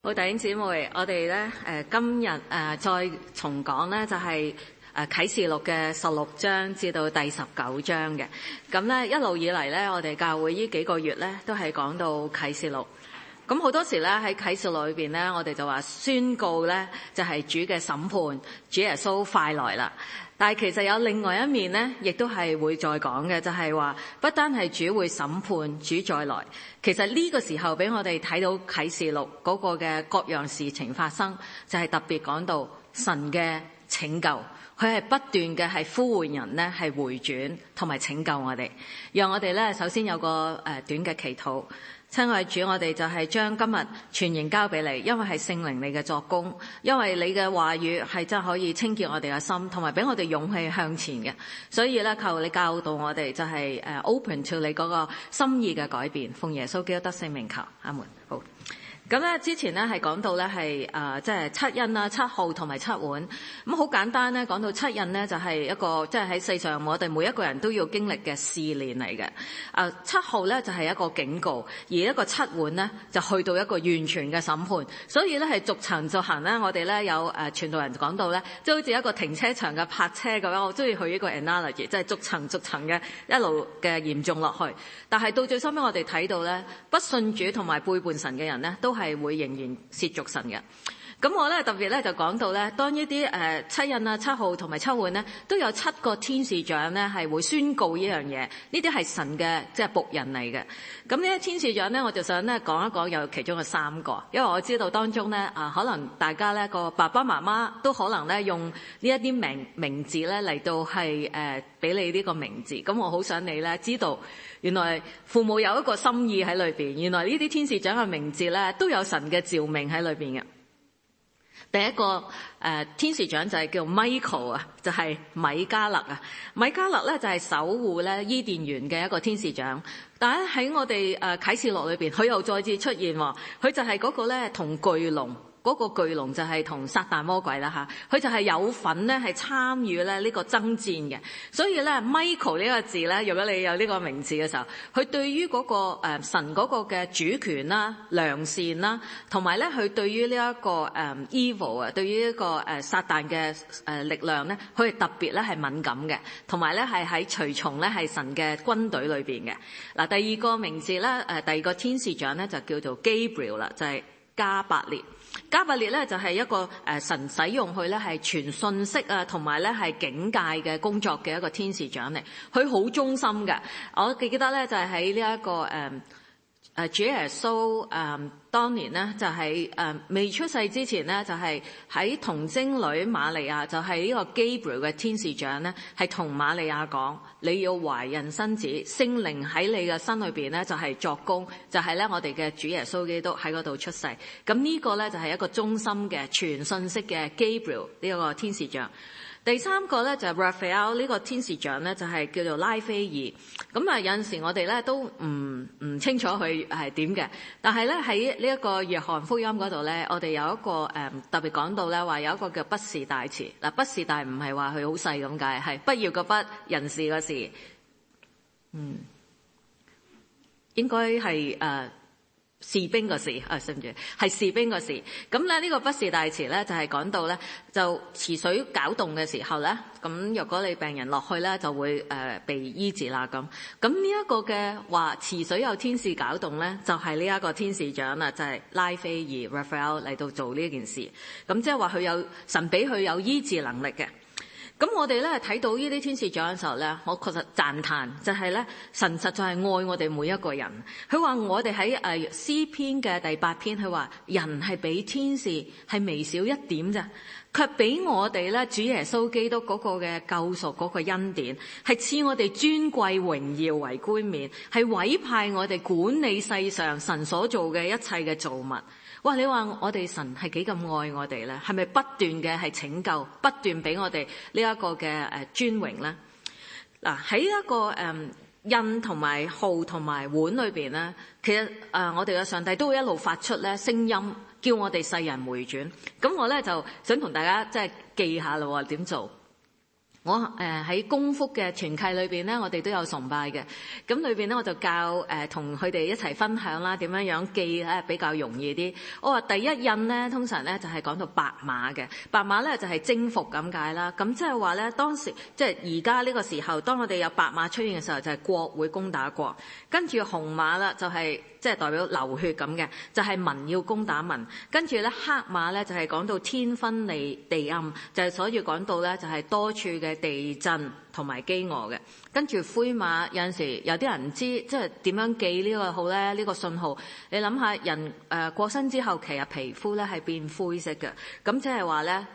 好，弟兄姊妹，我哋咧今日再重講咧就係啟示錄嘅16章至到第19章嘅。咁咧一路以嚟咧，我哋教會呢幾個月咧都係講到啟示錄。咁好多時咧喺啟示錄裏邊咧，我哋就話宣告咧就係主嘅審判，主耶穌快來啦。但係其實有另外一面咧，亦都係會再講嘅，就係話不單係主會審判，主再來。其實呢個時候俾我哋睇到啟示錄嗰個嘅各樣事情發生，就係特別講到神嘅拯救，佢係不斷嘅係呼喚人咧係回轉同埋拯救我哋。讓我哋咧首先有個短嘅祈禱。親愛主，我哋就係將今日全然交俾你，因為係聖靈你嘅作工，因為你嘅話語係真係可以清潔我哋嘅心，同埋俾我哋勇氣向前嘅。所以咧，求你教導我哋，就係open to 你嗰個心意嘅改變。奉耶穌基督得聖名求，阿門。好。咁咧之前咧係講到咧係即係七印啦、七號同埋七碗。咁好簡單咧，講到七印咧就係一個即係喺世上我哋每一個人都要經歷嘅試煉嚟嘅。七號咧就係一個警告，而一個七碗咧就去到一個完全嘅審判。所以咧係逐層逐行咧，我哋咧有傳道人講到咧，即係好似一個停車場嘅泊車咁樣。我中意去呢個 analogy，即係逐層逐層嘅一路嘅嚴重落去。但係到最收尾我哋睇到咧，不信主同埋背叛神嘅人咧都係會仍然褻瀆神嘅。咁我咧特別咧就講到咧，當呢啲七印啊、七號同埋七碗咧，都有7個天使長咧係會宣告呢樣嘢。呢啲係神嘅即係僕人嚟嘅。咁呢啲天使長咧，我就想咧講一講有其中嘅3個，因為我知道當中咧可能大家咧個爸爸媽媽都可能咧用呢一啲名字咧嚟到係俾你呢個名字。咁我好想你咧知道，原來父母有一個心意喺裏邊，原來呢啲天使長嘅名字咧都有神嘅召命喺裏邊嘅。第一個天使長就係叫 Michael 啊，就係米迦勒啊。米迦勒咧就係守護咧伊甸園嘅一個天使長。但係喺我哋啟示錄裏邊，佢又再次出現喎。佢就係嗰個咧同巨龍。嗰個巨龍就係同撒旦魔鬼啦嚇，佢就係有份咧係參與咧呢個爭戰嘅。所以咧 Michael 呢個字咧，如果你有呢個名字嘅時候，佢對於嗰個神嗰個嘅主權啦、良善啦，同埋咧佢對於呢一個evil 啊，對於呢個撒旦嘅力量咧，佢係特別咧係敏感嘅，同埋咧係喺隨從咧係神嘅軍隊裏邊嘅。嗱，第二個名字咧第二個天使長咧就叫做 Gabriel 啦，就係加百列。加百列咧就係一個神使用佢咧係傳信息啊，同埋咧係警戒嘅工作嘅一個天使長嚟。佢好忠心嘅。我記得咧就係喺呢一個主耶穌當年咧就係未出世之前咧，就係喺童貞女瑪利亞，就係呢個 Gabriel 嘅天使長咧，係同瑪利亞講：你要懷孕生子，聖靈喺你嘅身裏邊咧就係作工，就係咧我哋嘅主耶穌基督喺嗰度出世。咁呢個咧就係一個忠心嘅傳信息嘅 Gabriel 呢個天使長。第3個咧就係 Raphael 呢個天使長咧，就係叫做拉斐爾。咁有陣時我哋咧都唔清楚佢係點嘅，但係咧喺呢一個約翰福音嗰度咧，我哋有一個特別講到咧話有一個叫畢士大池。嗱，畢士大唔係話佢好細咁解，係不要個畢，人事個事。應該係士兵個士，對唔住，係士兵個士。咁咧呢個畢士大池咧就係講到咧，就池水攪動嘅時候咧，咁若果你病人落去咧，就會被醫治啦咁。咁呢一個嘅話池水有天使攪動咧，就係呢一個天使長啦，就係拉斐爾 Raphael 嚟到做呢件事。咁即係話佢有神俾佢有醫治能力嘅。咁我哋咧睇到呢啲天使長嘅時候咧，我確實讚嘆，就係咧神實在係愛我哋每一個人。佢話我哋喺詩篇嘅第8篇，佢話人係比天使係微小一點咋，卻比我哋咧主耶穌基督嗰個嘅救贖嗰個恩典，係賜我哋尊貴榮耀為冠冕，係委派我哋管理世上神所做嘅一切嘅造物。哇！你話我哋神係幾咁愛我哋咧？係咪不斷嘅係拯救，不斷俾我哋呢一個嘅尊榮咧？嗱，喺一個印同埋號同埋碗裏邊咧，其實我哋嘅上帝都會一路發出咧聲音，叫我哋世人回轉。咁我咧就想同大家即係記下咯，點做？我喺公福嘅團契裏邊咧，我哋都有崇拜嘅。咁裏邊咧，我就教同佢哋一齊分享啦，點樣樣記咧比較容易啲。我話第一印咧，通常咧就係講到白馬嘅。白馬咧就係征服咁解啦。咁即係話咧，當時即係而家呢個時候，當我哋有白馬出現嘅時候，就係國會攻打國。跟住紅馬啦，就係即係代表流血咁嘅，就係民要攻打民。跟住咧黑馬咧就係講到天昏地暗，就係所以講到咧就係多處嘅地震同埋飢餓嘅。跟住灰馬，有陣時有啲人唔知即係點樣記呢個號咧，呢個信號。你諗下人過身之後，其實皮膚咧係變灰色嘅。咁即係話咧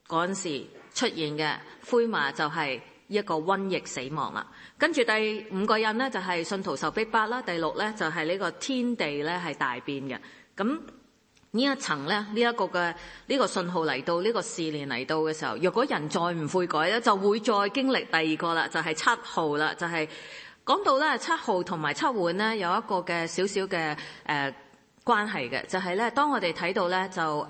嗰陣時出現嘅灰馬就係一個瘟疫死亡啦。跟住第5個印咧就係信徒受逼迫啦。第6咧就係呢個天地咧係大變嘅。咁呢一層咧，呢一個嘅呢個信號嚟到，呢個試煉嚟到嘅時候，若果人再唔悔改咧，就會再經歷第2個啦，就係7號啦，就係講到咧7號同埋7碗咧有一個嘅少少嘅關係嘅，就係咧當我哋睇到咧就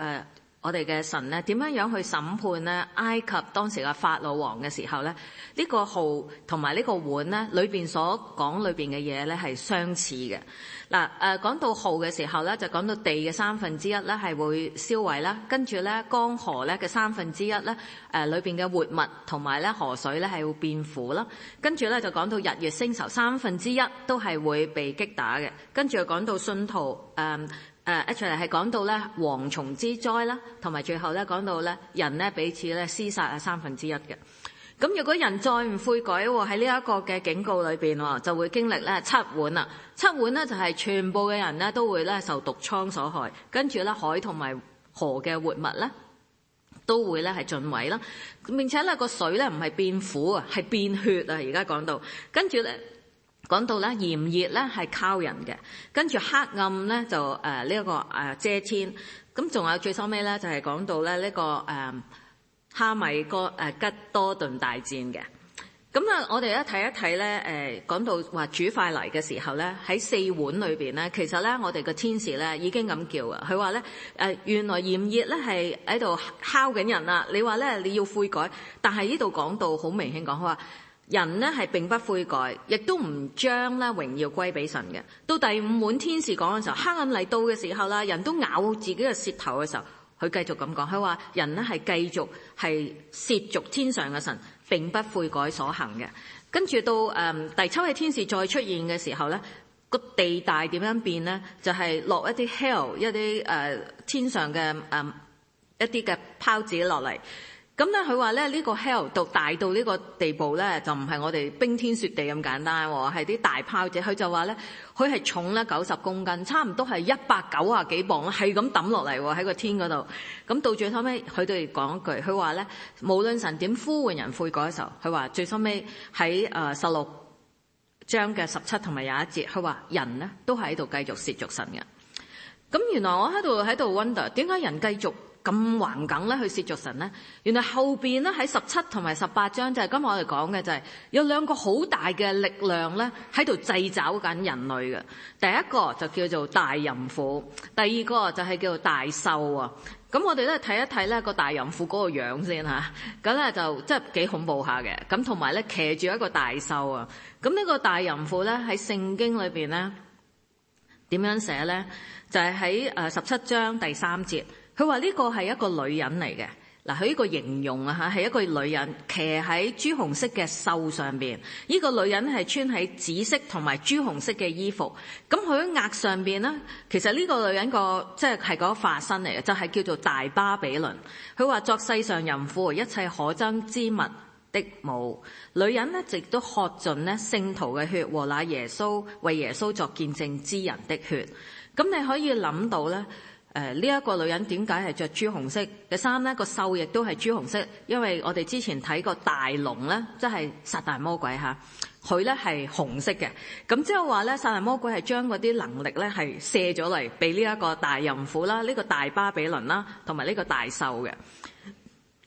我哋嘅神咧點樣去審判咧埃及當時嘅法老王嘅時候咧，呢個號同埋呢個碗咧裏邊所講裏邊嘅嘢咧係相似嘅。嗱講到號嘅時候咧，就講到地嘅1/3咧係會燒毀啦，跟住咧江河咧嘅1/3咧裏邊嘅活物同埋咧河水咧係會變苦啦，跟住咧就講到日月星辰1/3都係會被擊打嘅，跟住又講到信徒actually 係講到咧蝗蟲之災啦，同埋最後咧講到咧人咧彼此咧廝殺1/3嘅。咁如果人再唔悔改喎，喺呢一個嘅警告裏邊喎，就會經歷咧7碗啦。7碗咧就係全部嘅人咧都會咧受毒瘡所害，跟住咧海同埋河嘅活物咧都會咧係盡毀啦。並且咧個水咧唔係變苦啊，係變血啊！而家講到，跟住咧講到咧炎熱咧係靠人嘅，跟住黑暗咧就呢一個遮天。咁仲有最收尾咧就係講到咧呢個哈米哥吉多頓大戰嘅。咁啊，我哋一睇一睇咧講到話煮快嚟嘅時候咧，喺4碗裏邊咧，其實咧我哋嘅天使咧已經咁叫啊。佢話咧原來炎熱咧係喺度烤緊人啦。你話咧你要悔改，但係呢度講到好明顯講，佢話人咧係並不悔改，亦都唔將咧榮耀歸俾神嘅。到第5碗天使講嘅時候，黑暗嚟到嘅時候啦，人都咬自己嘅舌頭嘅時候，佢繼續咁講，佢話人咧係繼續係褻瀆天上嘅神，並不悔改所行嘅。跟住到第7位天使再出現嘅時候咧，個地大點樣變咧？就係落一啲 hell 一啲天上嘅一啲嘅孢子落嚟。咁咧佢話咧呢個 hell 到大到呢個地步咧，就唔係我哋冰天雪地咁簡單喎，係啲大孢子。佢就話咧佢係重咧90公斤，差唔多係190幾磅，係咁抌落嚟喎喺個天嗰度。咁到最後尾佢哋講一句，佢話咧無論神點呼喚人悔改嘅時候，佢話最收尾喺16章嘅17同埋21節，佢話人咧都係喺度繼續褻瀆神嘅。咁原來我喺度 wonder 點解人繼續咁橫梗咧去褻瀆神咧？原來後邊咧喺17同埋18章就係今日我哋講嘅，就係有2個好大嘅力量咧喺度掣肘緊人類嘅。第一個就叫做大淫婦，第2個就係叫做大獸啊。咁我哋咧睇一睇咧個大淫婦嗰個樣先嚇，咁咧就真係幾恐怖下嘅。咁同埋咧騎住一個大獸啊。咁呢個大淫婦咧喺聖經裏邊咧點樣寫咧？就係喺17章第3節。佢話呢個係一個女人嚟嘅。嗱，佢呢個形容啊嚇係一個女人騎喺朱紅色嘅獸上邊。呢個女人係穿喺紫色同埋朱紅色嘅衣服。咁佢喺額上邊咧，其實呢個女人個即係嗰個化身嚟嘅，就係叫做大巴比倫。佢話作世上淫婦一切可憎之物的母。女人呢，亦都喝盡呢聖徒嘅血和那耶穌為耶穌作見證之人的血。咁你可以諗到咧。呢一個女人點解係着朱紅色嘅衫呢？個獸亦都係朱紅色，因為我哋之前睇過大龍咧，即係撒旦魔鬼嚇，佢咧係紅色嘅。咁即係話咧，撒旦魔鬼係將嗰啲能力咧係卸咗嚟俾呢一個大淫婦啦，呢個大巴比倫啦，同埋呢個大獸嘅。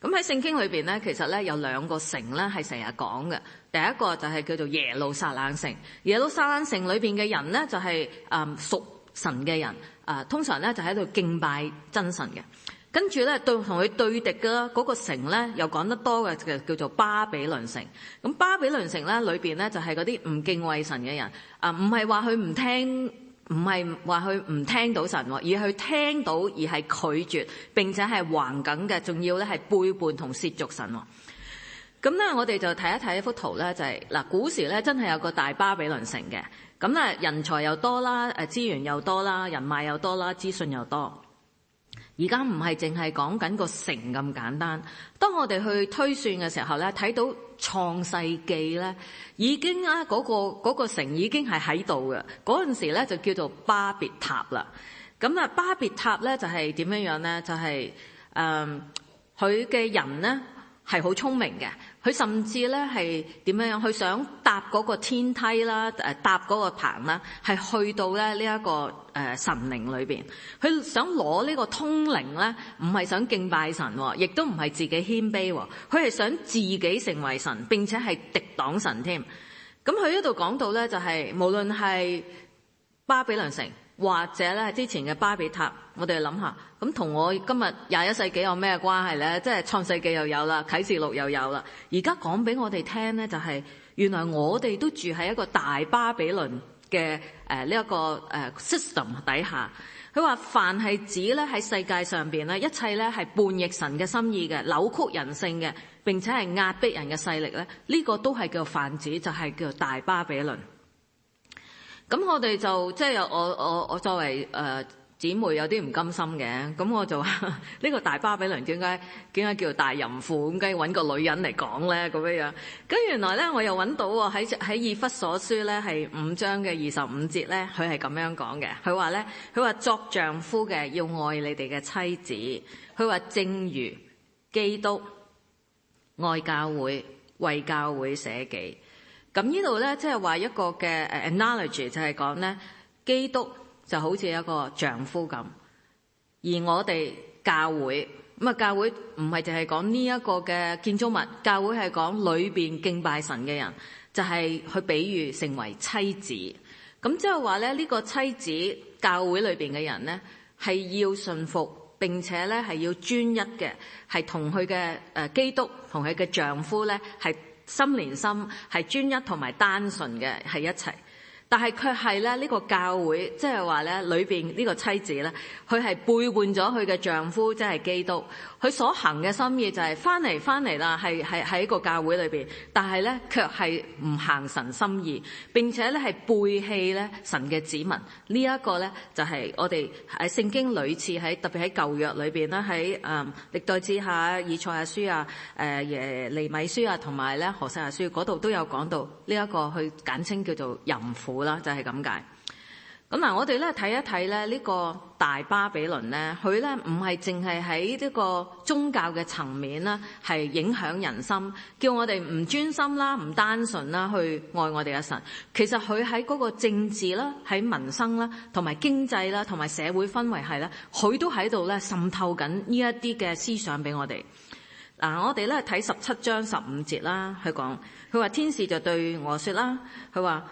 咁喺聖經裏邊咧，其實咧有2個城咧係成日講嘅。第一個就係叫做耶路撒冷城。耶路撒冷城裏邊嘅人咧就係屬神嘅人。通常咧就喺度敬拜真神嘅。跟住咧同佢對敵嘅嗰個城咧，又講得多嘅叫做巴比倫城。咁巴比倫城咧裏邊咧就係嗰啲唔敬畏神嘅人，唔係話佢唔聽，唔係話佢唔聽到神，而係佢聽到而係拒絕，並且係橫梗嘅，仲要咧係背叛同褻瀆神。咁咧我哋就睇一睇一幅圖咧，就係嗱，古時咧真係有個大巴比倫城嘅。咁咧人才又多啦，資源又多啦，人脈又多啦，資訊又多。而家唔係淨係講緊個城咁簡單。當我哋去推算嘅時候咧，睇到創世記咧，已經啊嗰個城已經係喺度嘅。嗰陣時咧就叫做巴別塔啦。咁啊巴別塔咧就係點樣樣咧？就係佢嘅人咧係好聰明嘅。佢甚至咧係點樣樣？佢想搭嗰個天梯啦，搭嗰個棚啦，係去到咧呢一個神靈裏邊。佢想攞呢個通靈咧，唔係想敬拜神，亦都唔係自己謙卑，佢係想自己成為神，並且係敵擋神添。咁佢呢度講到咧，就係無論係巴比倫城或者咧之前嘅巴比塔，我哋諗下，咁同我今日21世紀有咩關係咧？即係創世記又有啦，啟示錄又有啦。而家講俾我哋聽咧，就係原來我哋都住喺一個大巴比倫嘅呢一個system 底下。佢話凡係指咧喺世界上邊咧，一切咧係叛逆神嘅心意嘅，扭曲人性嘅，並且係壓迫人嘅勢力咧，呢個都係叫泛指，就係叫大巴比倫。咁我哋就即係我作為姊妹有啲唔甘心嘅，咁我就話呢個大巴比倫點解叫大淫婦？咁梗係揾個女人嚟講咧咁樣樣。咁原來咧我又揾到喎，喺以弗所書咧係5章嘅25節咧，佢係咁樣講嘅。佢話作丈夫嘅要愛你哋嘅妻子。佢話正如基督愛教會，為教會捨己。咁呢度咧，即係話一個嘅 analogy 就係講咧，基督就好似一個丈夫咁，而我哋教會咁啊，教會唔係淨係講呢一個嘅建築物，教會係講裏邊敬拜神嘅人，就係去比喻成為妻子。咁即係話咧，呢個妻子教會裏邊嘅人咧，係要順服並且咧係要專一嘅，係同佢嘅基督同佢嘅丈夫咧係心連心，係專一同埋單純嘅係一齊。但係卻係咧呢個教會，即係話咧裏邊呢個妻子咧，佢係背叛咗佢嘅丈夫，即係基督。佢所行嘅心意就係翻嚟啦，係喺個教會裏邊，但係咧卻係唔行神心意，並且咧係背棄咧神嘅子民。呢一個咧就係我哋喺聖經屢次喺特別喺舊約裏邊啦，喺歷代志下、以賽亞書啊、耶利米書啊，同埋咧何西阿書嗰度都有講到呢一個，去簡稱叫做淫婦啦，就係咁解。咁嗱，我哋咧睇一睇咧呢個大巴比倫咧，佢咧唔係淨係喺呢個宗教嘅層面啦，係影響人心，叫我哋唔專心啦、唔單純啦去愛我哋嘅神。其實佢喺嗰個政治啦、喺民生啦、同埋經濟啦、同埋社會氛圍係咧，佢都喺度咧滲透緊呢一啲嘅思想俾我哋。嗱，我哋咧睇17章15節啦，佢話天使就對我說啦，佢話，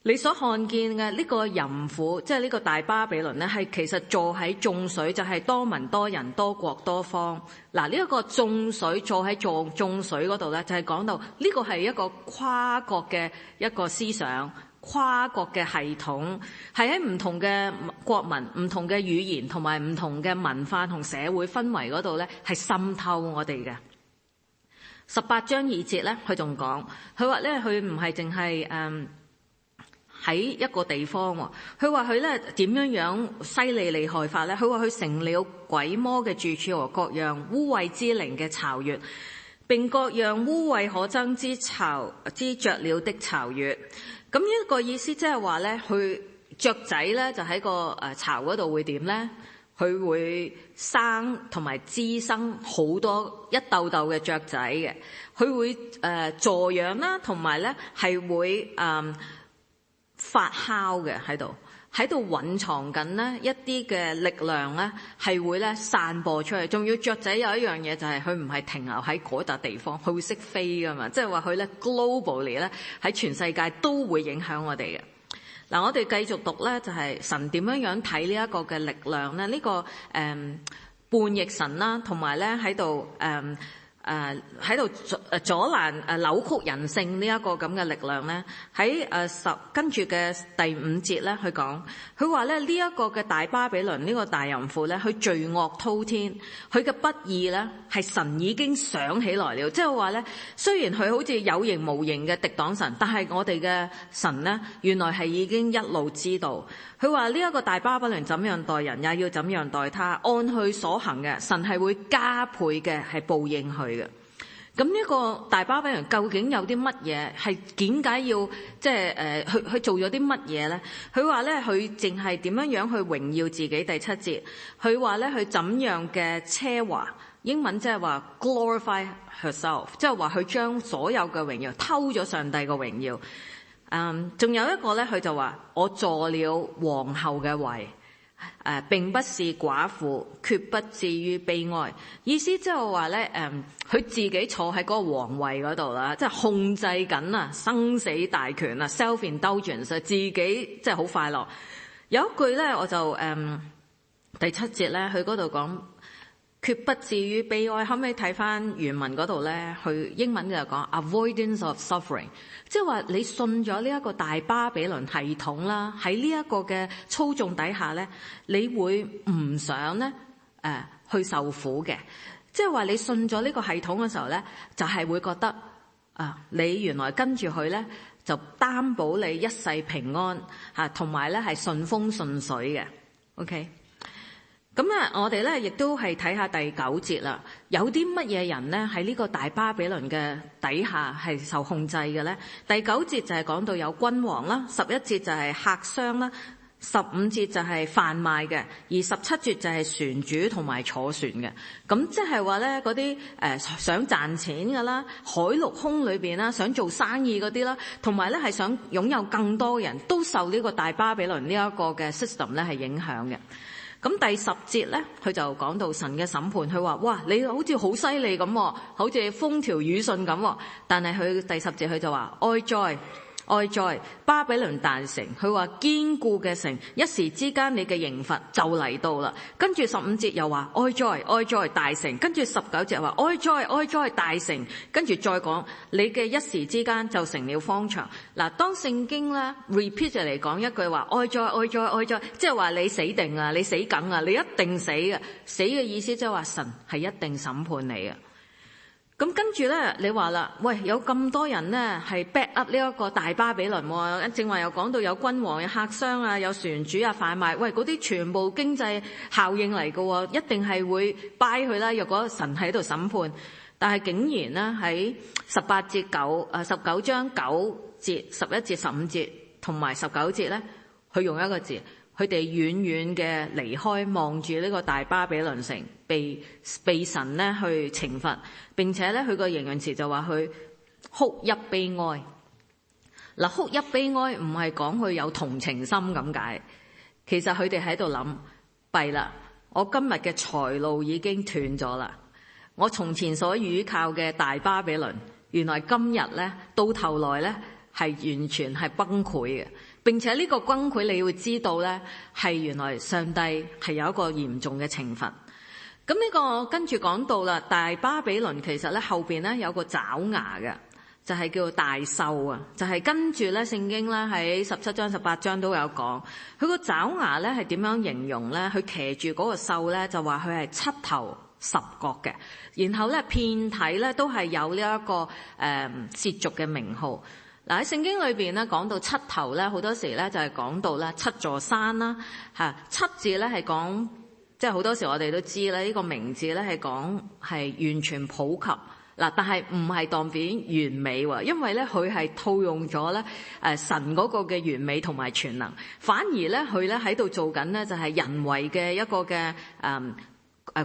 你所看見嘅呢個淫婦，即係呢個大巴比倫咧，係其實坐喺眾水，就係多民多人多國多方。嗱，呢一個眾水坐喺眾水嗰度咧，就係講到呢個係一個跨國嘅一個思想，跨國嘅系統，係喺唔同嘅國民、唔同嘅語言同埋唔同嘅文化同社會氛圍嗰度咧，係滲透我哋嘅。18章2節咧，佢仲講，佢話咧，佢唔係淨係喺一個地方喎，佢話佢咧點樣犀利厲害法咧？佢話佢成了鬼魔嘅住處和各樣污穢之靈嘅巢穴，並各樣污穢可憎之雀鳥的巢穴。咁呢一個意思即係話咧，佢雀仔咧就喺個巢嗰度會點咧？佢會生同埋滋生好多一竇竇嘅雀仔嘅，佢會助養啦，同埋咧係會發酵嘅，喺度蘊藏緊呢一啲嘅力量咧，係會咧散播出去。仲要雀仔有一樣嘢就係佢唔係停留喺嗰笪地方，佢會識飛噶嘛，即係話佢咧 globally 咧喺全世界都會影響我哋嘅。嗱，我哋繼續讀咧，就係神點樣睇呢一個嘅力量咧？呢個叛逆神啦，同埋咧喺度喺度阻攔扭曲人性呢一個咁嘅力量咧，喺跟住嘅第5節咧，佢話咧呢一個嘅大巴比倫呢個大淫婦咧，佢罪惡滔天，佢嘅不義咧係神已經想起來了，即係話咧雖然佢好似有形無形嘅敵擋神，但係我哋嘅神咧原來係已經一路知道。佢話呢一個大巴比倫怎樣待人，也要怎樣待他，按佢所行嘅，神係會加倍嘅係報應佢嘅。咁呢個大巴比倫究竟有啲乜嘢？係點解要即係去做咗啲乜嘢咧？佢話咧，佢淨係點樣去榮耀自己。第7節，佢話咧，佢怎樣嘅奢華，英文即係話 glorify herself， 即係話佢將所有嘅榮耀偷咗上帝嘅榮耀。仲有一個咧，佢就話我坐了皇后嘅位，並不是寡婦，決不至於悲哀。意思即係話咧，佢自己坐喺嗰個皇位嗰度啦，即係控制緊啊生死大權啊 self-indulgence， 自己即係好快樂。有一句咧，我就第7節咧，佢嗰度講決不至於悲哀。後尾睇翻原文嗰度咧，佢英文就講 avoidance of suffering， 即係話你信咗呢一個大巴比倫系統啦，喺呢一個嘅操縱底下咧，你會唔想咧去受苦嘅。即係話你信咗呢個系統嘅時候咧，就係會覺得你原來跟住佢咧就擔保你一世平安嚇，同埋咧係順風順水嘅。OK。咁我哋咧亦都係睇下第9節啦。有啲乜嘢人咧喺呢個大巴比倫嘅底下係受控制嘅咧？第9節就係講到有君王啦，11節就係客商啦，15節就係販賣嘅，而17節就係船主同埋坐船嘅。咁即係話咧嗰啲想賺錢嘅啦，海陸空裏邊啦，想做生意嗰啲啦，同埋咧係想擁有更多人都受呢個大巴比倫呢一個嘅 system 咧係影響嘅。咁第10節咧，佢就講到神嘅審判。佢話：哇，你好似好犀利咁，好似風調雨順咁。但係佢第10節佢就話：哀哉，哀哉，巴比倫大城。佢話堅固嘅城，一時之間你嘅刑罰就嚟到啦。跟住15節又話：哀哉，哀哉，大城。跟住19節話：哀哉，哀哉，大城。跟住再講你嘅一時之間就成了荒場。嗱，當聖經咧 repeat 嚟講一句話：哀哉，哀哉，哀哉，即係話你死定啊，你死梗啊，你一定死嘅。死嘅意思即係話神係一定審判你嘅。咁跟住咧，你話啦，喂，有咁多人咧係 back up 呢一個大巴比倫喎，正話又講到有君王、有客商啊、有船主啊、販賣，喂，嗰啲全部經濟效應嚟嘅喎，一定係會 buy 佢啦。若果神喺度審判，但係竟然咧喺19章9節、11節、15節同埋19節咧，佢用一個字。佢哋遠遠嘅離開，望住呢個大巴比倫城被神咧去懲罰，並且咧佢個形容詞就話佢哭泣悲哀。嗱，哭泣悲哀唔係講佢有同情心咁解，其實佢哋喺度諗，弊啦，我今日嘅財路已經斷咗啦，我從前所倚靠嘅大巴比倫，原來今日咧到頭來咧係完全係崩潰嘅。並且呢個崩潰你會知道咧，係原來上帝係有一個嚴重嘅懲罰。咁呢個跟住講到啦，大巴比倫其實咧後邊咧有個爪牙嘅，就係叫做大獸啊，就係跟住咧聖經咧喺17章18章都有講，佢個爪牙咧係點樣形容咧？佢騎住嗰個獸咧就話佢係7頭10角嘅，然後咧遍體咧都係有呢一個褻瀆嘅名號。嗱，喺聖經裏邊咧講到7頭咧，好多時咧就係講到咧7座山啦，嚇7字咧係講，即係好多時我哋都知咧呢個名字咧係講係完全普及嗱，但係唔係代表完美喎，因為咧佢係套用咗咧神嗰個嘅完美同埋全能，反而咧佢咧喺度做緊咧就係人為嘅一個嘅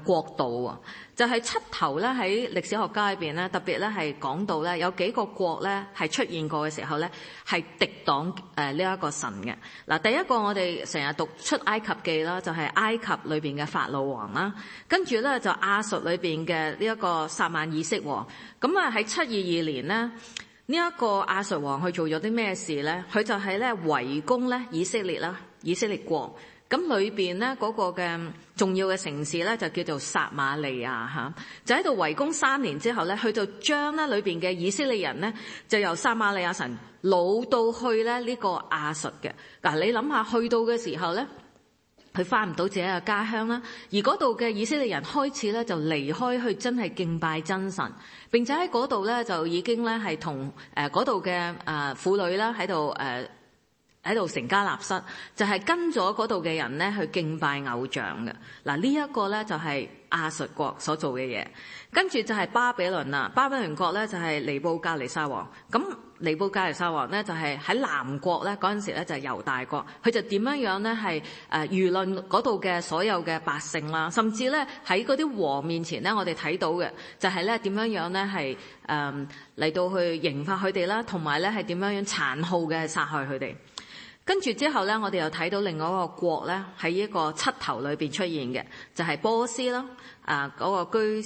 國度啊，就係7頭咧喺歷史學家裏邊咧，特別咧係講到咧有幾個國咧係出現過嘅時候咧係敵擋呢一個神嘅。嗱，第一個我哋成日讀出埃及記啦，就係埃及裏邊嘅法老王啦，跟住咧就亞述裏邊嘅呢一個撒縵以色王。咁啊喺722年咧，呢一個亞述王去做咗啲咩事咧？佢就係咧圍攻咧以色列啦，以色列國。咁裏邊咧嗰個嘅重要嘅城市咧就叫做撒瑪利亞嚇，就喺度圍攻3年之後咧，佢就將咧裏邊嘅以色列人咧就由撒瑪利亞城擄到去咧呢個亞述嘅。嗱，你諗下去到嘅時候咧，佢翻唔到自己嘅家鄉啦，而嗰度嘅以色列人開始咧就離開去真係敬拜真神，並且喺嗰度咧就已經咧係同嗰度嘅婦女啦喺度成家立室，就係跟咗嗰度嘅人咧去敬拜偶像嘅。嗱，呢一個咧就係亞述國所做嘅嘢。跟住就係巴比倫啦，巴比倫國咧就係尼布甲尼撒王。咁尼布甲尼撒王咧就係喺南國咧嗰陣時咧就係猶大國，佢就點樣咧係輿論嗰度嘅所有嘅百姓啦，甚至咧喺嗰啲王面前咧，我哋睇到嘅就係咧點樣咧係嚟到去刑罰佢哋啦，同埋咧係點樣殘酷嘅殺害佢哋。跟住之後咧，我哋又睇到另外一個國咧喺一個七頭裏邊出現嘅，就係波斯啦，嗰個居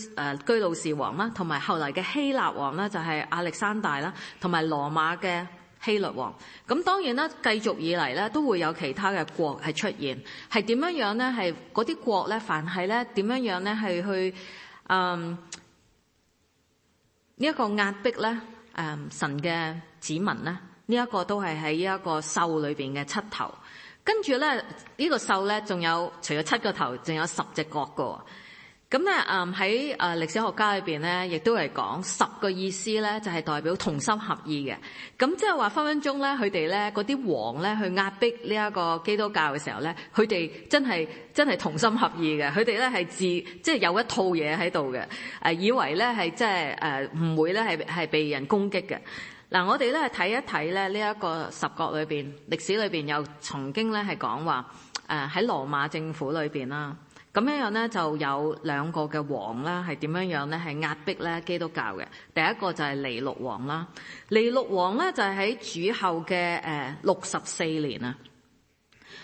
魯士王啦，同埋後嚟嘅希臘王咧就係亞歷山大啦，同埋羅馬嘅希律王。咁當然啦，繼續以嚟咧都會有其他嘅國係出現，係點樣咧？係嗰啲國咧，凡係咧點樣咧係去呢一個壓迫咧神嘅子民咧。呢一個都係喺呢一個獸裏邊嘅七頭，跟住咧呢個獸咧仲有除咗7個頭，仲有10隻角嘅。咁咧喺歷史學家裏邊咧，亦都係講10個意思咧，就係代表同心合意嘅。咁即係話分鐘咧，佢哋咧嗰啲王咧去壓迫呢一個基督教嘅時候咧，佢哋真係同心合意嘅。佢哋咧係即係有一套嘢喺度嘅，以為咧係即係唔會咧係被人攻擊嘅。嗱，我哋咧睇一睇咧呢一個10國裏邊歷史裏邊有曾經咧係講話喺羅馬政府裏邊啦，咁樣咧就有2個嘅王啦，係點樣咧係壓迫咧基督教嘅。第一個就係尼祿王啦，尼祿王咧就係喺主後嘅64年啊，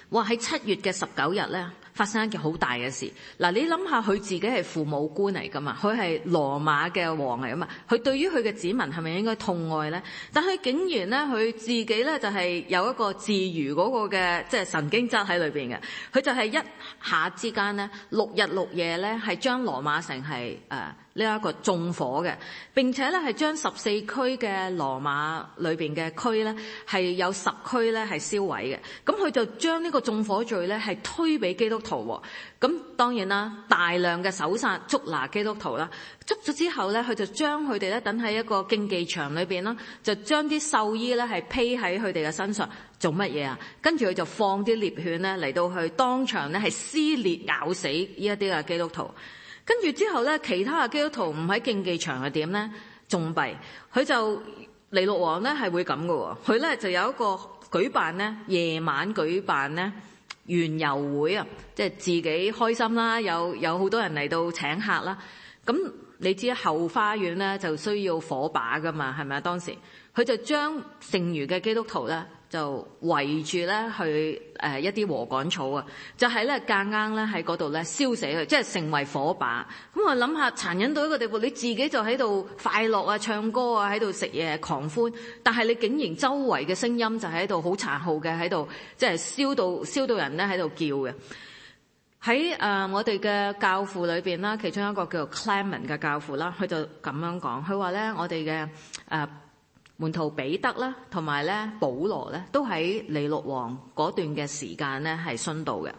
哇喺7月嘅19日咧發生一件好大嘅事。嗱，你諗下佢自己係父母官嚟噶嘛，佢係羅馬嘅王嚟噶嘛，佢對於佢嘅子民係咪應該痛愛咧？但係竟然咧佢自己咧就係有一個自娛嗰個嘅即係神經質喺裏邊嘅，佢就係一下之間咧6日6夜咧係將羅馬城係呢一個縱火嘅，並且咧係將14區嘅羅馬裏邊嘅區咧係有10區咧係燒毀嘅。咁佢就將呢個縱火罪咧係推俾基督徒喎。咁當然啦，大量嘅搜殺捉拿基督徒啦，捉咗之後咧，佢就將佢哋咧等喺一個競技場裏邊啦，就將啲獸醫咧係披喺佢哋嘅身上做乜嘢啊？跟住佢就放啲獵犬咧嚟到去當場咧係撕裂咬死呢一啲嘅基督徒。跟住之後咧，其他嘅基督徒唔喺競技場係點咧？仲弊，佢就尼祿王咧係會咁嘅喎，佢咧就有一個舉辦咧夜晚舉辦咧園遊會啊，即係自己開心啦，有好多人嚟到請客啦。咁你知後花園咧就需要火把噶嘛，係咪啊？當時佢就將剩餘嘅基督徒咧就圍住咧去一啲禾稈草啊，就係咧夾硬咧喺嗰度咧燒死佢，即係成為火把。咁我諗下殘忍到一個地步，你自己就喺度快樂啊、唱歌啊、喺度食嘢狂歡，但係你竟然周圍嘅聲音就喺度好殘酷嘅喺度，即係燒到人咧喺度叫嘅。喺我哋嘅教父裏邊啦，其中一個叫做 Clement 嘅教父啦，佢就咁樣講，佢話咧我哋嘅門徒彼得啦，同埋咧保羅咧，都喺尼祿王嗰段嘅時間咧係殉道嘅。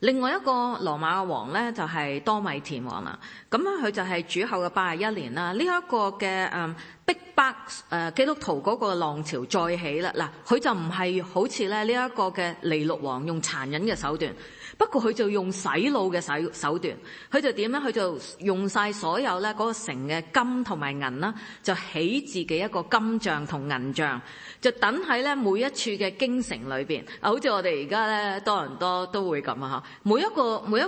另外一個羅馬嘅王咧就係多米田王啦。咁咧佢就係主後嘅81年啦。呢一個嘅逼迫基督徒嗰個浪潮再起啦。嗱，佢就唔係好似咧呢一個嘅尼祿王用殘忍嘅手段。不過佢就用洗腦嘅手段，佢就點咧？佢就用晒所有咧嗰個城嘅金同埋銀啦，就起自己一個金像同銀像，就等喺咧每一處嘅京城裏邊。好似我哋而家咧多倫多都會咁啊！嚇，每一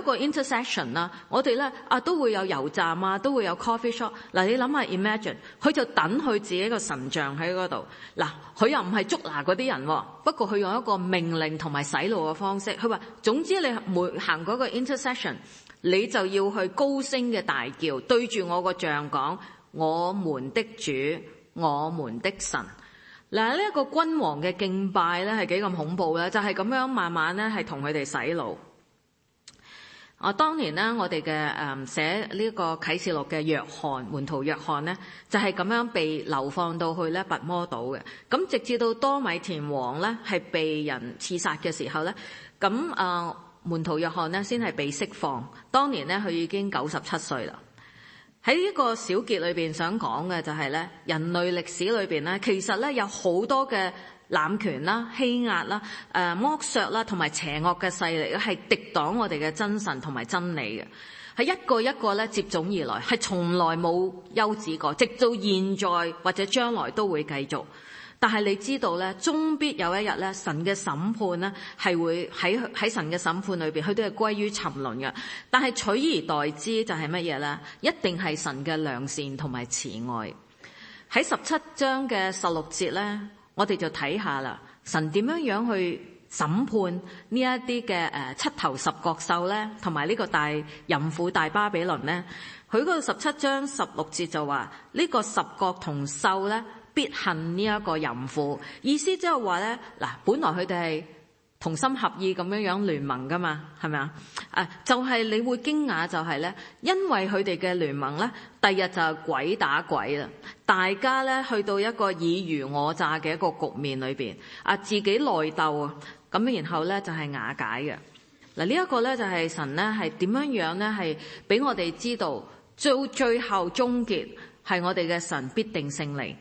個 intersection 啦，我哋咧都會有油站啊，都會有 coffee shop。嗱，你諗下 imagine， 佢就等佢自己一個神像喺嗰度。嗱，佢又唔係捉拿嗰啲人，不過佢用一個命令同埋洗腦嘅方式。佢話總之你每行嗰個 intersection， 你就要去高聲嘅大叫，對住我個像講：我們的主，我們的神。嗱，呢一個君王嘅敬拜咧係幾咁恐怖咧？就係咁樣慢慢咧係同佢哋洗腦。當年咧我哋嘅寫呢個啟示錄嘅約翰門徒約翰咧，就係咁樣被流放到去咧拔摩島嘅。咁直至到多米田王咧係被人刺殺嘅時候咧，咁門徒約翰咧先係被釋放。當年咧佢已經97歲啦。喺呢個小結裏邊想講嘅就係咧，人類歷史裏邊咧，其實咧有好多嘅濫權啦、欺壓啦、剝削啦，同埋邪惡嘅勢力係敵擋我哋嘅真神同埋真理嘅，係一個一個咧接踵而來，係從來冇休止過，直到現在或者將來都會繼續。但係你知道咧，終必有一日咧，神嘅審判咧係會喺神嘅審判裏邊，佢都係歸於沉淪嘅。但係取而代之就係乜嘢咧？一定係神嘅良善同埋慈愛。喺17章嘅16節咧，我哋就睇下啦，神點樣去審判呢一啲嘅七頭十角獸咧，同埋呢個大淫婦大巴比倫咧。佢嗰個17章16節就話呢個十角同獸咧，必恨呢一個淫婦，意思即係話咧，嗱，本來佢哋係同心合意咁樣聯盟噶嘛，係咪啊？就係你會驚訝就係咧，因為佢哋嘅聯盟咧，第日就係鬼打鬼啦，大家咧去到一個爾虞我詐嘅一個局面裏邊，自己內鬥啊，咁然後咧就係瓦解嘅。嗱，呢一個咧就係神咧係點樣咧係俾我哋知道，最後終結係我哋嘅神必定勝利。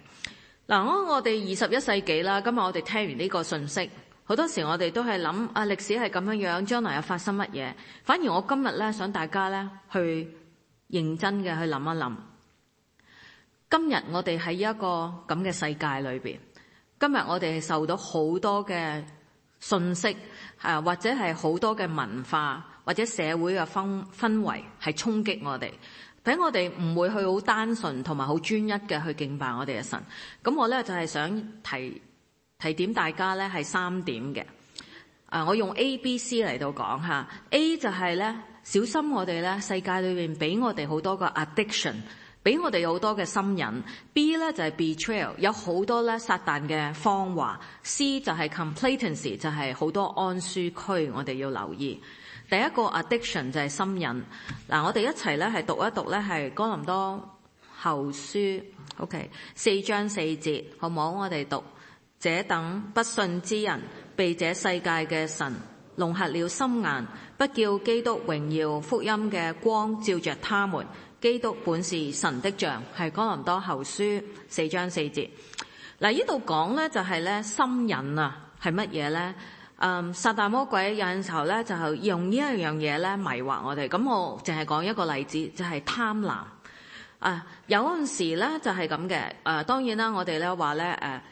嗱，我哋21世紀啦，今日我哋聽完呢個信息，好多時我哋都係諗歷史係咁樣，將來又發生乜嘢？反而我今日咧想大家咧去認真嘅去諗一諗，今日我哋喺一個咁嘅世界裏邊，今日我哋係受到好多嘅信息，或者係好多嘅文化或者社會嘅氛圍係衝擊我哋。俾我哋唔會去好單純同埋好專一嘅去敬拜我哋嘅神。咁我咧就係想提點大家咧係3點嘅。我用 A、B、C 嚟到講下。A 就係咧小心我哋咧世界裏邊俾我哋好多個 addiction， 俾我哋好多嘅心癮。B 咧就係 betrayal， 有好多咧撒旦嘅謊話。C 就係 complacency， 就係好多安舒區，我哋要留意。第一個 addiction 就係心癮。嗱，我哋一齊咧係讀一讀咧係哥林多後書 OK 4章4節，好唔好？我哋讀：這等不信之人，被這世界嘅神弄瞎了心眼，不叫基督榮耀福音嘅光照着他們。基督本是神的像，係哥林多後書4章4節。嗱，呢度講咧就係咧心癮啊，係乜嘢咧？撒旦魔鬼有陣時候咧就係用呢一樣嘢咧迷惑我哋。咁我淨係講一個例子，就係貪婪。有陣時咧就係咁嘅。當然啦，我哋咧話咧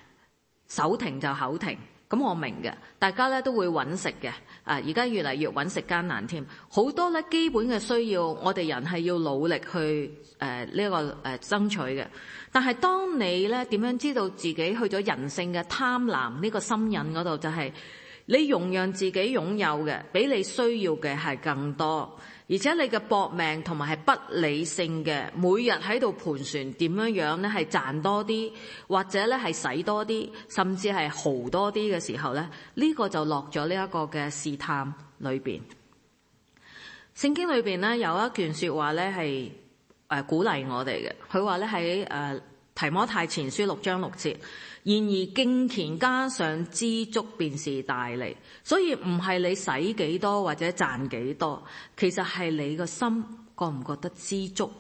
手停就口停，咁我明嘅。大家咧都會揾食嘅。而家越嚟越揾食艱難添，好多咧基本嘅需要，我哋人係要努力去呢個爭取嘅。但係當你咧點樣知道自己去咗人性嘅貪婪呢個心癮嗰度，就係你容讓自己擁有嘅比你需要嘅係更多，而且你嘅搏命同埋係不理性嘅，每日喺度盤旋點樣咧係賺多啲，或者咧係使多啲，甚至係豪多啲嘅時候咧，呢個就落咗呢一個嘅試探裏邊。聖經裏邊咧有一段說話咧係鼓勵我哋嘅，佢話咧喺提摩太前書6章6節。然而敬虔加上知足便是大利，所以唔係你使幾多或者賺幾多，其實係你個心覺唔覺得知足，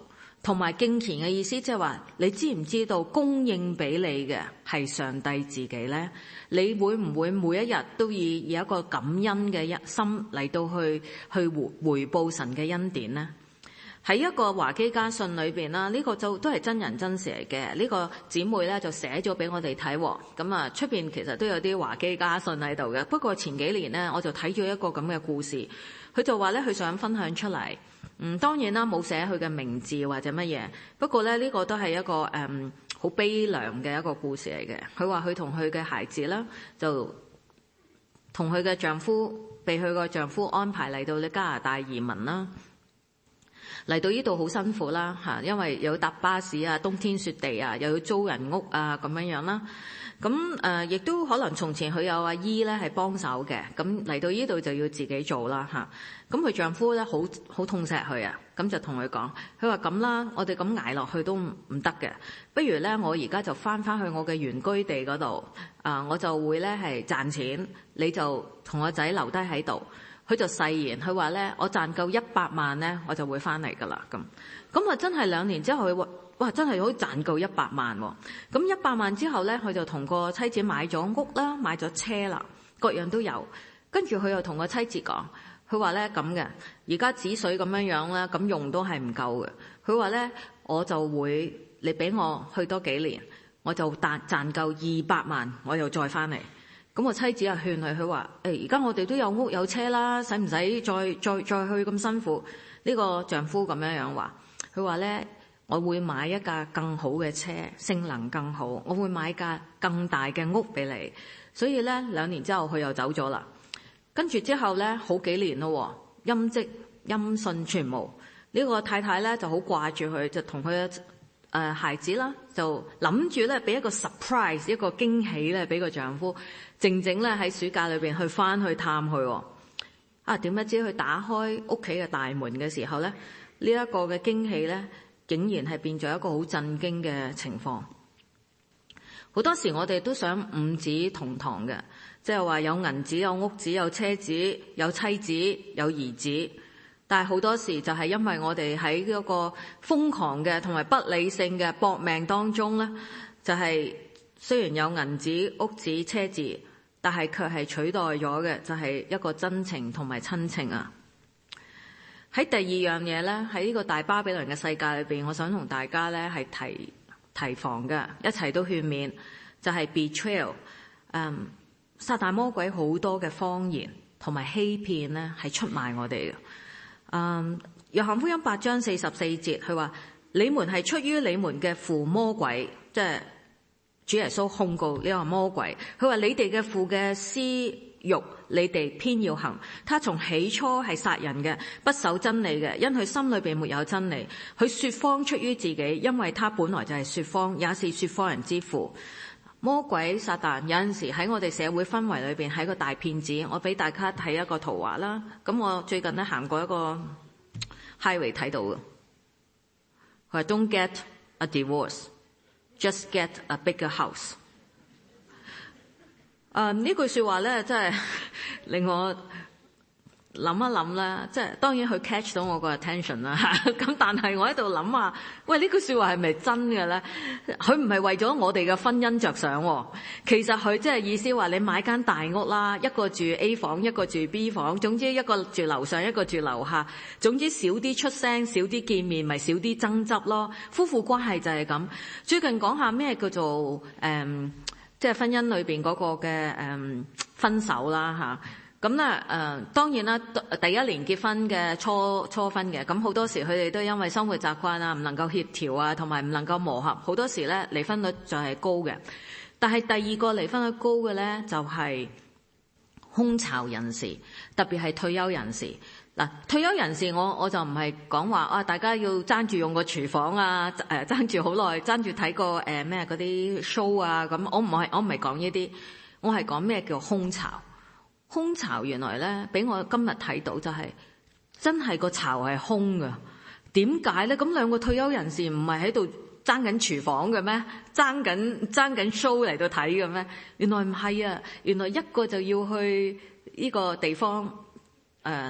同埋敬虔嘅意思即係話你知唔知道供應俾你嘅係上帝自己呢？你會唔會每一日都以一個感恩嘅心嚟到去回報神嘅恩典呢？喺一個華基家信裏邊啦，呢個就都係真人真事嚟嘅。呢個姊妹咧就寫咗俾我哋睇，咁出邊其實都有啲華基家信喺度嘅。不過前幾年咧，我就睇咗一個咁嘅故事，佢就話咧佢想分享出嚟。當然啦，冇寫佢嘅名字或者乜嘢。不過咧呢個都係一個好悲涼嘅一個故事嚟嘅。佢話佢同佢嘅孩子啦，就同佢嘅丈夫被佢個丈夫安排嚟到加拿大移民啦。嚟到呢度好辛苦啦，因為又要搭巴士啊，冬天雪地啊，又要租人屋啊咁樣啦。咁亦都可能從前佢有阿姨咧係幫手嘅，咁嚟到呢度就要自己做啦嚇。咁佢丈夫咧好痛錫佢啊，咁就同佢講，佢話咁啦，我哋咁捱落去都唔得嘅，不如咧我而家就翻去我嘅原居地嗰度，我就會咧係賺錢，你就同我仔留低喺度。佢就誓言，佢話咧我賺夠100萬咧，我就會翻嚟噶啦咁。咁啊真係2年之後，佢話哇真係可以賺夠100萬喎。咁100萬之後咧，佢就同個妻子買咗屋啦，買咗車啦，各樣都有。跟住佢又同個妻子講，佢話咧咁嘅，而家止水咁樣啦，咁用都係唔夠嘅。佢話咧我就會，你俾我去多幾年，我就賺夠200萬，我又再翻嚟。咁我妻子又勸佢，佢話而家我哋都有屋有車啦，使唔使再去咁辛苦？呢個丈夫咁樣話，佢話咧我會買一架更好嘅車，性能更好，我會買架更大嘅屋俾你。所以咧2年之後佢又走咗啦。跟住之後咧好幾年咯，音跡音訊全無。呢個太太咧就好掛住佢，就同佢孩子啦，就諗住咧俾一個 surprise 一個驚喜咧俾個丈夫，靜靜咧喺暑假裏邊去翻去探佢。點不知佢打開屋企嘅大門嘅時候咧，呢一個嘅驚喜咧，竟然係變咗一個好震驚嘅情況。好多時我哋都想五子同堂嘅，即係話有銀子、有屋子、有車子、有妻子、有兒子。但係好多時就係因為我哋喺嗰個瘋狂嘅同埋不理性嘅搏命當中咧，就係雖然有銀子、屋子、車子，但係卻係取代咗嘅就係一個真情同埋親情啊！喺第二樣嘢咧，喺呢個大巴比倫嘅世界裏邊，我想同大家咧係提防嘅，一齊都勸勉，就係 betrayal。撒旦魔鬼好多嘅謊言同埋欺騙咧，係出賣我哋嘅。約翰福音8章44節，佢話：你們係出於你們嘅父魔鬼，即係主耶穌控告呢個魔鬼。佢話：你哋嘅父嘅私欲，你哋偏要行。他從起初係殺人嘅，不守真理嘅，因佢心裏邊沒有真理。佢說謊出於自己，因為他本來就係說謊，也是說謊人之父。魔鬼撒旦有陣時喺我哋社會氛圍裏邊係一個大騙子。我俾大家睇一個圖畫啦。咁我最近咧行過一個 highway 睇到嘅，佢話 Don't get a divorce, just get a bigger house。呢句說話咧，真係令我諗一諗啦，即係當然佢 catch 到我個 attention 啦，咁但係我喺度諗話，喂，呢句說話係咪真嘅咧？佢唔係為咗我哋嘅婚姻着想，其實佢即係意思話你買間大屋啦，一個住 A 房，一個住 B 房，總之一個住樓上，一個住樓下，總之少啲出聲，少啲見面，咪少啲爭執咯。夫婦關係就係咁。最近講下咩叫做即係婚姻裏邊嗰個嘅分手啦吓。咁咧當然啦，第一年結婚嘅初婚嘅，咁好多時佢哋都因為生活習慣啊，唔能夠協調啊，同埋唔能夠磨合，好多時咧離婚率就係高嘅。但係第二個離婚率高嘅咧，就係空巢人士，特別係退休人士。嗱，退休人士我就唔係講話大家要爭住用個廚房啊，爭住好耐，爭住睇個咩嗰啲 show 啊，咁我唔係講呢啲，我係講咩叫空巢。空巢原來咧，俾我今日睇到就係真係個巢係空㗎。點解咧？咁兩個退休人士唔係喺度爭緊廚房嘅咩？爭緊 show 嚟到睇嘅咩？原來唔係啊！原來一個就要去呢個地方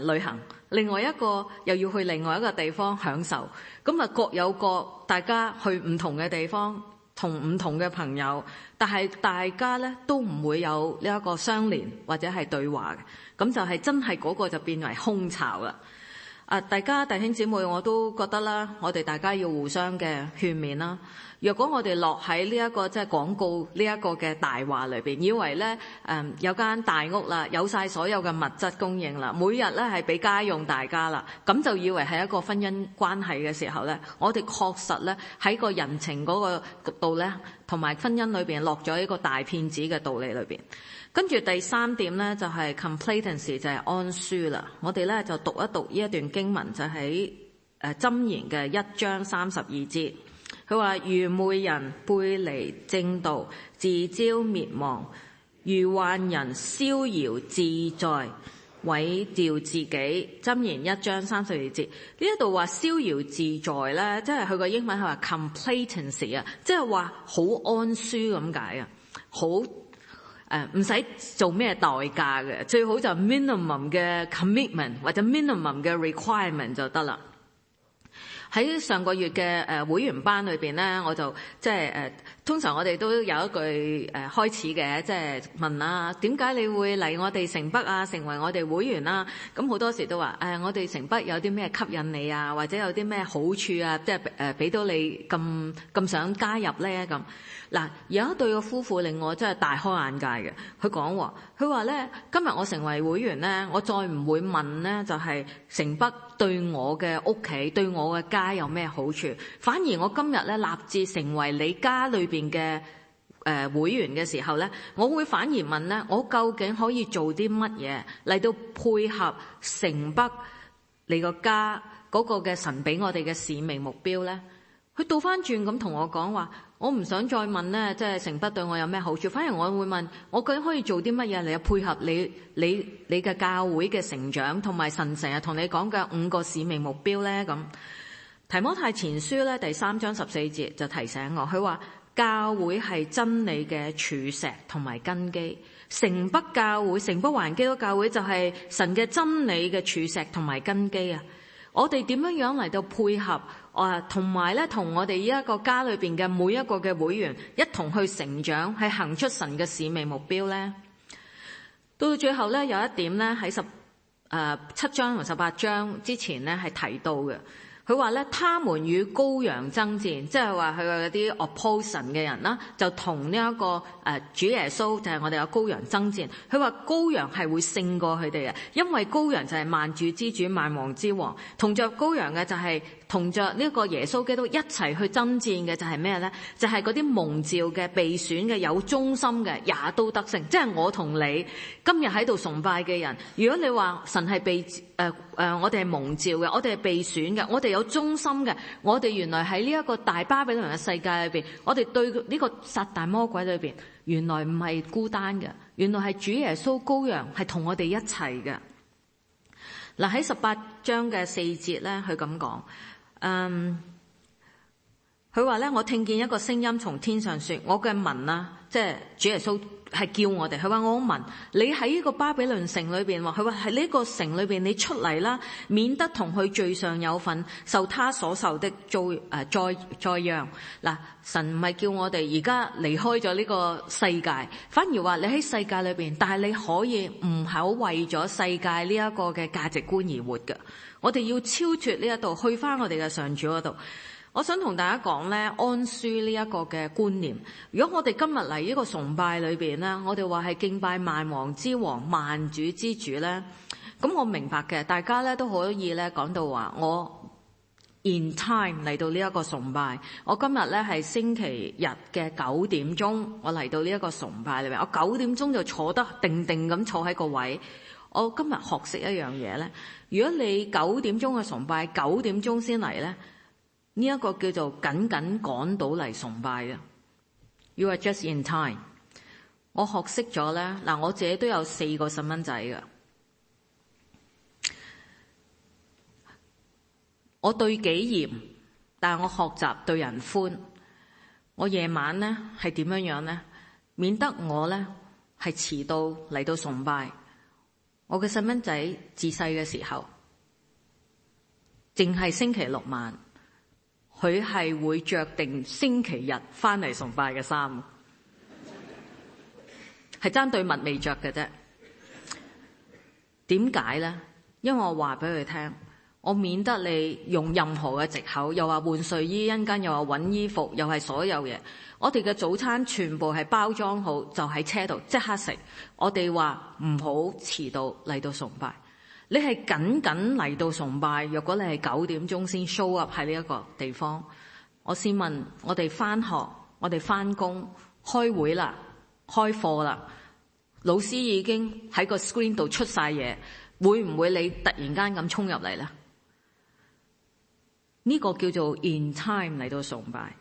旅行，另外一個又要去另外一個地方享受。咁啊各有各，大家去唔同嘅地方，同唔同嘅朋友，但係大家咧都唔會有呢一個相連或者係對話嘅，咁就係真係嗰個就變為空巢啦。大家弟兄姊妹，我都覺得啦，我哋大家要互相嘅勸勉啦。若果我哋落喺呢一個即係廣告呢一個嘅大話裏邊，以為咧有間大屋啦，有晒所有嘅物質供應啦，每日咧係俾家用大家啦，咁就以為係一個婚姻關係嘅時候咧，我哋確實咧喺個人情嗰個度咧，同埋婚姻裏邊落咗一個大騙子嘅道理裏邊。跟住第3點咧就係 complacency， 就係安舒啦。我哋咧就讀一讀呢一段經文，就喺箴言嘅1章32節。佢話愚昧人背離正道，自招滅亡；愚頑人逍遙自在，毀掉自己。箴言1章32節，呢一度話逍遙自在咧，即係佢個英文係話 complacency 啊，即係話好安舒咁解啊，好唔使做咩代價嘅，最好就 minimum 嘅 commitment 或者 minimum 嘅 requirement 就得啦。喺上個月嘅會員班裏邊咧，我就即係通常我哋都有一句開始嘅，即係問啊，點解你會嚟我哋城北啊，成為我哋會員啊？咁好多時都話我哋城北有啲咩吸引你啊，或者有啲咩好處啊，即係俾到你咁想加入咧咁。嗱，有一對嘅夫婦令我真係大開眼界嘅。佢話咧，今日我成為會員咧，我再唔會問咧，就係城北對我嘅屋企、對我嘅家有咩好處，反而我今日咧立志成為你家裏邊嘅會員嘅時候咧，我會反而問咧，我究竟可以做啲乜嘢嚟到配合城北你個家嗰個嘅神俾我哋嘅使命目標咧？佢倒翻轉咁同我講話，我唔想再問咧，即係城北對我有咩好處，反而我會問，我究竟可以做啲乜嘢嚟配合你嘅教會嘅成長，同埋神成日同你講嘅5個使命目標咧？咁提摩太前書咧第3章14節就提醒我，佢話教會係真理嘅柱石同埋根基，城北教會、城北華人基督教會就係神嘅真理嘅柱石同埋根基啊！我哋點樣嚟到配合同埋咧，同我哋呢一個家裏邊嘅每一個嘅會員一同去成長，係行出神嘅使命目標咧？到最後咧，有一點咧喺7章同18章之前咧係提到嘅。佢話咧，他們與羔羊爭戰，即係話佢嗰啲 opposition 嘅人啦，就同呢一個主耶穌，就係我哋嘅羔羊爭戰。佢話羔羊係會勝過佢哋嘅，因為羔羊就係萬主之主、萬王之王。同着羔羊嘅就係同着呢個耶穌基督一齊去爭戰嘅就係咩咧？就係嗰啲蒙召嘅、被選嘅、有忠心嘅，也都得勝。即係我同你今日喺度崇拜嘅人，如果你話神係被我哋係蒙召嘅，我哋係被選嘅，我哋有忠心嘅，我哋原來喺呢一個大巴比倫嘅世界裏邊，我哋對呢個撒旦魔鬼裏邊，原來唔係孤單嘅，原來係主耶穌羔羊係同我哋一齊嘅。嗱，喺18章嘅4節咧，佢咁講，佢話咧，我聽見一個聲音從天上說，我嘅民啊，即係主耶穌係叫我哋，佢話我民，你喺呢個巴比倫城裏邊，佢話喺呢個城裏邊，你出嚟啦，免得同佢罪上有份，受他所受的災殃。嗱，神唔係叫我哋而家離開咗呢個世界，反而話你喺世界裏邊，但係你可以唔好為咗世界呢一個嘅價值觀而活嘅。我哋要超脫呢一度，去翻我哋嘅上主嗰度。我想同大家講咧，安舒呢一個嘅觀念。如果我哋今日嚟呢個崇拜裏邊咧，我哋話係敬拜萬王之王、萬主之主咧，咁我明白嘅，大家咧都可以咧講到話，我 in time 嚟到呢一個崇拜。我今日咧係星期日嘅9點鐘，我嚟到呢一個崇拜裏邊，我9點鐘就坐得定定咁坐喺個位。我今日學識一樣嘢咧，如果你9點鐘嘅崇拜9點鐘先嚟咧，呢一個叫做緊緊趕到嚟崇拜嘅 ，You are just in time。我學識咗咧，嗱，我自己都有4個細蚊仔嘅，我對己嚴，但係我學習對人寬。我夜晚咧係點樣咧？免得我咧係遲到嚟到崇拜。我嘅細蚊仔自細嘅時候，淨係星期6晚。佢係會着定星期日翻嚟崇拜嘅衫，係爭對襪未着嘅啫。點解咧？因為我話俾佢聽，我免得你用任何嘅藉口，又話換睡衣，一陣間又話揾衣服，又係所有嘢。我哋嘅早餐全部係包裝好，就喺車度即刻食。我哋話唔好遲到嚟到崇拜。你係緊嚟到崇拜，若果你係9點鐘先 show up 喺呢一個地方，我先問，我哋返學，我哋返工，開會啦，開課啦，老師已經喺個 screen 度出晒嘢，會唔會你突然間咁衝入嚟咧？呢個叫做 in time 嚟到崇拜。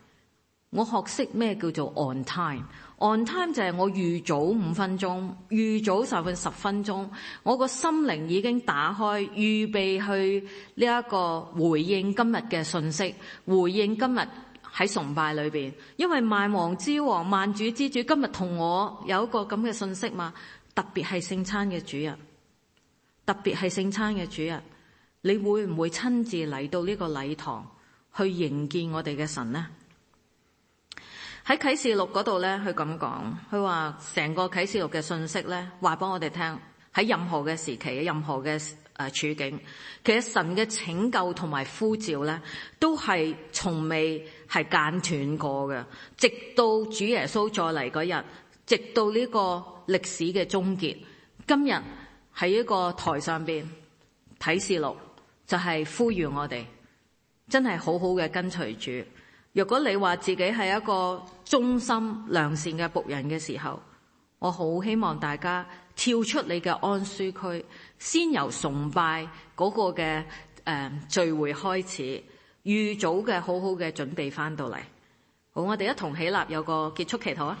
我學識咩叫做 on time。on time 就係我預早5分鐘，預早10分鐘，我個心靈已經打開，預備去呢一個回應今日嘅信息，回應今日喺崇拜裏邊。因為萬王之王、萬主之主今日同我有一個咁嘅信息嘛，特別係聖餐嘅主日，特別係聖餐嘅主日，你會唔會親自嚟到呢個禮堂去迎見我哋嘅神呢？喺啟示錄嗰度咧，佢咁講，佢話成個啟示錄嘅信息咧，話俾我哋聽，喺任何嘅時期、任何嘅處境，其實神嘅拯救同埋呼召咧，都係從未係間斷過嘅，直到主耶穌再嚟嗰日，直到呢個歷史嘅終結。今日喺一個台上邊，啟示錄就係呼籲我哋真係好好嘅跟隨主。如果你話自己係一個忠心良善嘅僕人嘅時候，我好希望大家跳出你嘅安舒區，先由崇拜嗰個嘅聚會開始，預早嘅好好嘅準備翻到嚟。好，我哋一同起立，有個結束祈禱啊！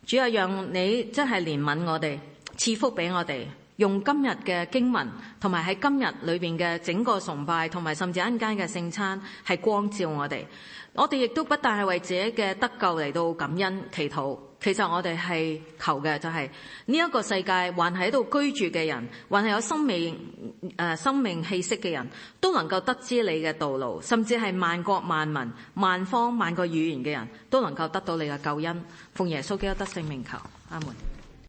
主啊，讓你真係憐憫我哋，賜福俾我哋。用今日嘅經文同埋喺今日裏邊嘅整個崇拜同埋甚至一陣間嘅聖餐係光照我哋。我哋亦都不但係為自己嘅得救嚟到感恩祈禱，其實我哋係求嘅就係呢一個世界還喺度居住嘅人，還係有生命氣息嘅人都能夠得知你嘅道路，甚至係萬國萬民萬方萬個語言嘅人都能夠得到你嘅救恩。奉耶穌基督得聖名求，阿門。